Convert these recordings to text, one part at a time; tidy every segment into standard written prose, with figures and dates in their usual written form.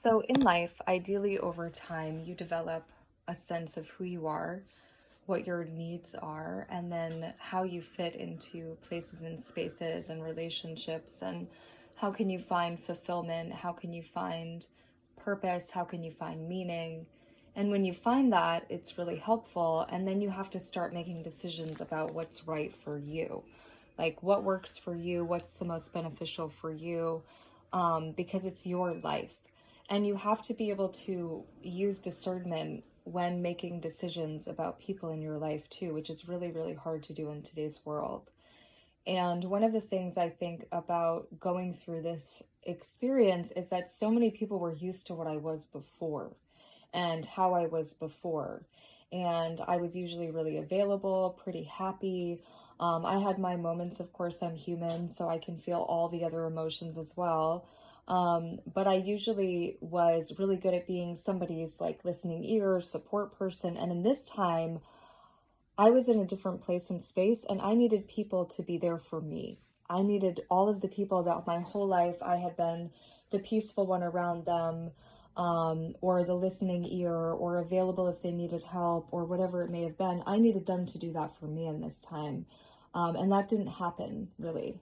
So, in life, ideally over time, you develop a sense of who you are, what your needs are, and then how you fit into places and spaces and relationships, and how can you find fulfillment, how can you find purpose, how can you find meaning. And when you find that, it's really helpful. And then you have to start making decisions about what's right for you. Like what works for you, what's the most beneficial for you, because it's your life. And you have to be able to use discernment when making decisions about people in your life too, which is really, really hard to do in today's world. And one of the things I think about going through this experience is that so many people were used to what I was before and how I was before. And I was usually really available, pretty happy. I had my moments, of course, I'm human, so I can feel all the other emotions as well. But I usually was really good at being somebody's like listening ear, support person. And in this time, I was in a different place and space, and I needed people to be there for me. I needed all of the people that my whole life I had been the peaceful one around them, or the listening ear, or available if they needed help, or whatever it may have been. I needed them to do that for me in this time. And that didn't happen really.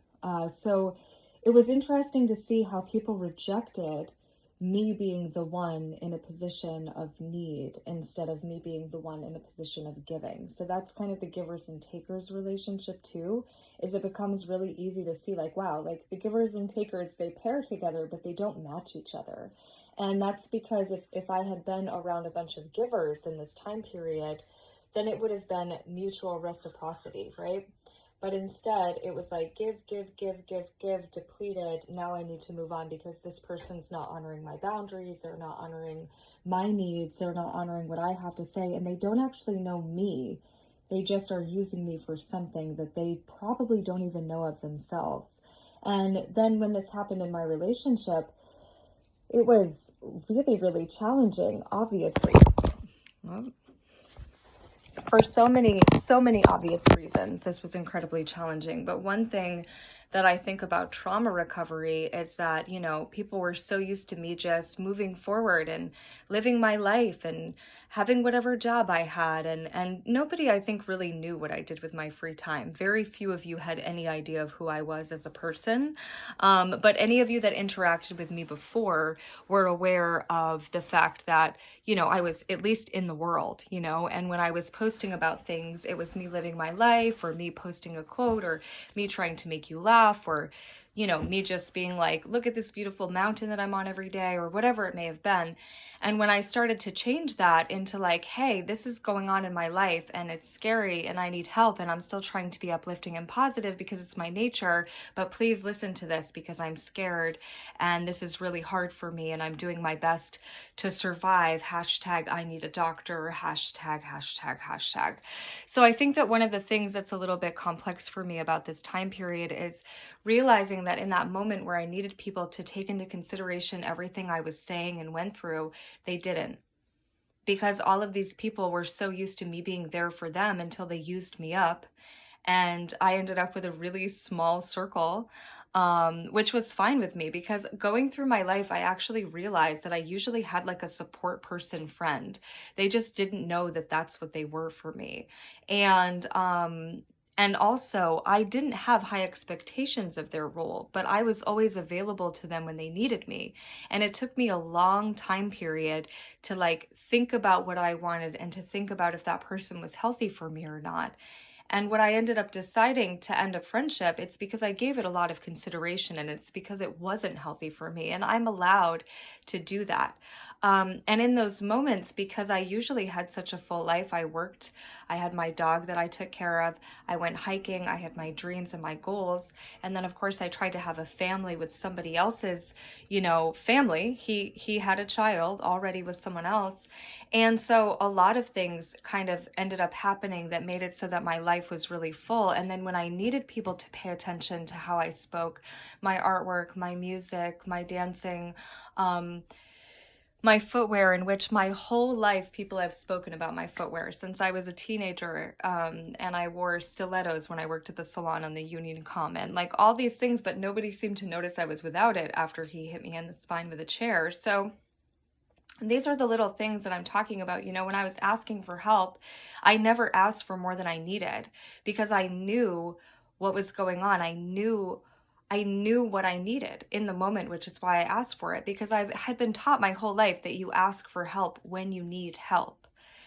So it was interesting to see how people rejected me being the one in a position of need instead of me being the one in a position of giving. So that's kind of the givers and takers relationship too, is it becomes really easy to see like, wow, like the givers and takers, they pair together, but they don't match each other. And that's because if I had been around a bunch of givers in this time period, then it would have been mutual reciprocity, right? But instead, it was like give, give, give, give, give, depleted. Now I need to move on because this person's not honoring my boundaries. They're not honoring my needs. They're not honoring what I have to say. And they don't actually know me. They just are using me for something that they probably don't even know of themselves. And then when this happened in my relationship, it was really, really challenging, obviously. Well, for so many obvious reasons, this was incredibly challenging. But one thing that I think about trauma recovery is that, people were so used to me just moving forward and living my life and having whatever job I had. And nobody, I think, really knew what I did with my free time. Very few of you had any idea of who I was as a person. But any of you that interacted with me before were aware of the fact that, I was at least in the world, and when I was posting about things, it was me living my life or me posting a quote or me trying to make you laugh or, me just being like, look at this beautiful mountain that I'm on every day or whatever it may have been. And when I started to change that into like, hey, this is going on in my life and it's scary and I need help and I'm still trying to be uplifting and positive because it's my nature, but please listen to this because I'm scared and this is really hard for me and I'm doing my best to survive. Hashtag I need a doctor, hashtag, hashtag, hashtag. So I think that one of the things that's a little bit complex for me about this time period is realizing that in that moment where I needed people to take into consideration everything I was saying and went through, they didn't. Because all of these people were so used to me being there for them until they used me up. And I ended up with a really small circle, which was fine with me because going through my life, I actually realized that I usually had like a support person friend. They just didn't know that that's what they were for me. And also, I didn't have high expectations of their role, but I was always available to them when they needed me. And it took me a long time period to like think about what I wanted and to think about if that person was healthy for me or not. And when I ended up deciding to end a friendship, it's because I gave it a lot of consideration and it's because it wasn't healthy for me. And I'm allowed to do that. And in those moments, because I usually had such a full life, I worked, I had my dog that I took care of, I went hiking, I had my dreams and my goals. And then of course I tried to have a family with somebody else's, family. He had a child already with someone else. And so a lot of things kind of ended up happening that made it so that my life was really full. And then when I needed people to pay attention to how I spoke, my artwork, my music, my dancing, my footwear, in which my whole life people have spoken about my footwear since I was a teenager, and I wore stilettos when I worked at the salon on the Union Common, like all these things, but nobody seemed to notice I was without it after he hit me in the spine with a chair. So And these are the little things that I'm talking about. You know, when I was asking for help, I never asked for more than I needed because I knew what was going on. I knew what I needed in the moment, which is why I asked for it, because I had been taught my whole life that you ask for help when you need help.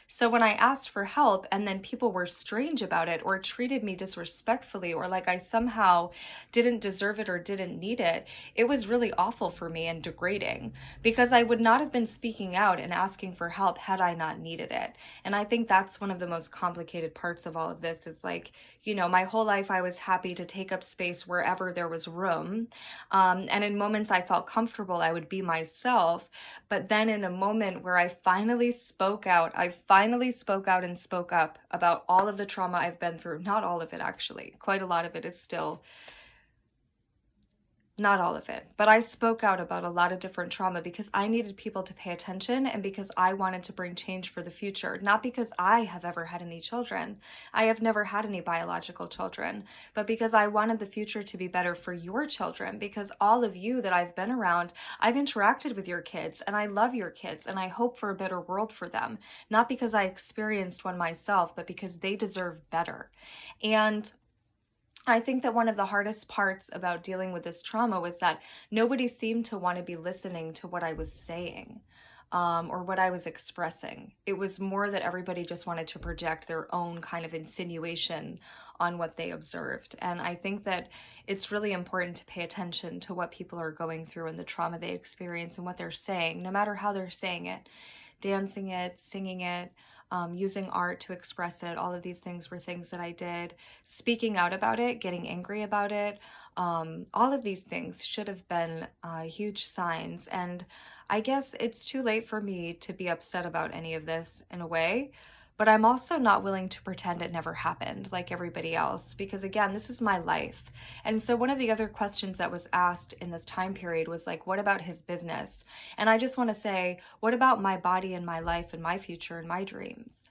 So when I asked for help and then people were strange about it or treated me disrespectfully or like I somehow didn't deserve it or didn't need it, it was really awful for me and degrading because I would not have been speaking out and asking for help had I not needed it. And I think that's one of the most complicated parts of all of this is like, you know, my whole life I was happy to take up space wherever there was room. And in moments I felt comfortable, I would be myself. But then in a moment where I finally spoke out, and spoke up about all of the trauma I've been through. Not all of it, actually. Quite a lot of it is still, not all of it, but I spoke out about a lot of different trauma because I needed people to pay attention and because I wanted to bring change for the future. Not because I have ever had any children. I have never had any biological children, but because I wanted the future to be better for your children, because all of you that I've been around, I've interacted with your kids and I love your kids and I hope for a better world for them. Not because I experienced one myself, but because they deserve better. And I think that one of the hardest parts about dealing with this trauma was that nobody seemed to want to be listening to what I was saying or what I was expressing. It was more that everybody just wanted to project their own kind of insinuation on what they observed. And I think that it's really important to pay attention to what people are going through and the trauma they experience and what they're saying, no matter how they're saying it, dancing it, singing it, using art to express it. All of these things were things that I did. Speaking out about it, getting angry about it, all of these things should have been huge signs. And I guess it's too late for me to be upset about any of this in a way. But I'm also not willing to pretend it never happened like everybody else, because again, this is my life. And so one of the other questions that was asked in this time period was like, what about his business? And I just want to say, what about my body and my life and my future and my dreams?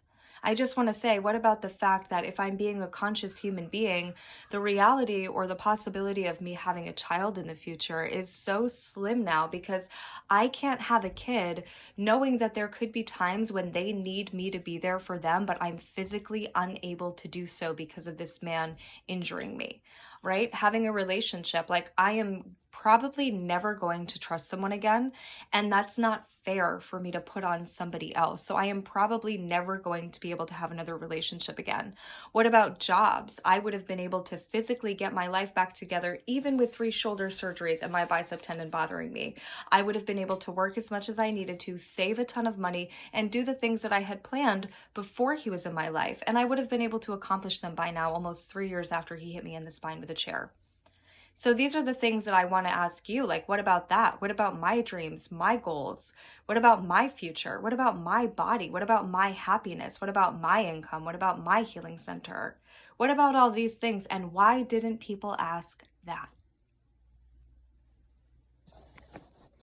I just want to say, what about the fact that if I'm being a conscious human being, the reality or the possibility of me having a child in the future is so slim now because I can't have a kid knowing that there could be times when they need me to be there for them, but I'm physically unable to do so because of this man injuring me, right? Having a relationship, like I am probably never going to trust someone again, and that's not fair for me to put on somebody else. So I am probably never going to be able to have another relationship again. What about jobs? I would have been able to physically get my life back together even with 3 shoulder surgeries and my bicep tendon bothering me. I would have been able to work as much as I needed to, save a ton of money, and do the things that I had planned before he was in my life. And I would have been able to accomplish them by now, almost 3 years after he hit me in the spine with a chair. So these are the things that I want to ask you. Like, what about that? What about my dreams, my goals? What about my future? What about my body? What about my happiness? What about my income? What about my healing center? What about all these things? And why didn't people ask that?